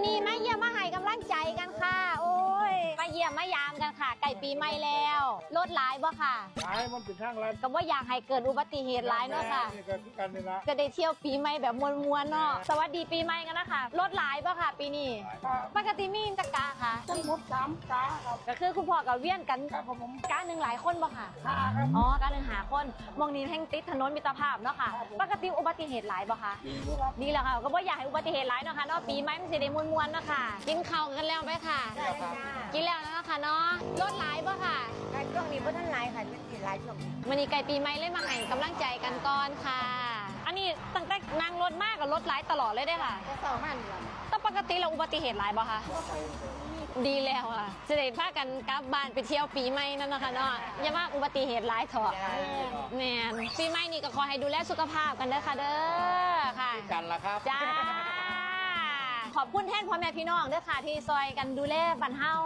วันนี้มาเยี่ยมมาให้กำลังใจกันค่ะโอ้ยมาเยี่ยมมายามกันค่ะไก่ปีใหม่แล้วรถหลายบ่ค่ะหลายมันเป็นทางลัดก็บ่อยากให้เกิดอุบัติเหตุหลายเนาะค่ะนี่ก็คือกันนี่ละจะได้เที่ยวปีใหม่แบบมวนๆเนาะสวัสดีปีใหม่กันนะคะรถหลายบ่ค่ะปีนี้ปกติมีจักกาค่ะทั้งหมด3 กาครับก็คือคุณพ่อกับเวียนกัน ครับผม กาหนึ่งหลายคนบ่ค่ะ5ครับอ๋อกาหนึ่งหาคนมองนี้แห่งติดถนนมิตรภาพเนาะค่ะปกติอุบัติเหตุหลายบ่ค่ะนี่แหละค่ะก็บ่อยากให้อุบัติเหตุหลายเนาะค่ะเนาะปีใหม่มันสิได้ม่วนๆเนาะค่ะกินข้าวกันแล้วไหมค่ะกินแล้วนะคะเนาะรถหลายบ่ค่ะช่วงนี้บ่ทันหลายค่ะมันสิหลายช่วงนี้ วันนี้ไก่ปีใหม่เลยมาให้กำลังใจกันก่อนค่ะ อันนี้ตั้งแต่นั่งรถมากกับรถหลายตลอดเลยได้ค่ะ แต่เช้ามันล่ะ แต่ปกติเราอุบัติเหตุหลายบ่คะดีแล้วอ่ะจะได้พากันกลับบ้านไปเที่ยวปีใหม่นั่นนะคะเนาะอย่ามาอุบัติเหตุหลายเถอะแม่นปีใหม่นี่ก็ขอให้ดูแลสุขภาพกันเด้อค่ะเด้อค่ะ กันละครับจ้าขอบคุณแทนพ่อแม่พี่น้องเด้อค่ะที่ซอยกันดูแลบ้านเฮา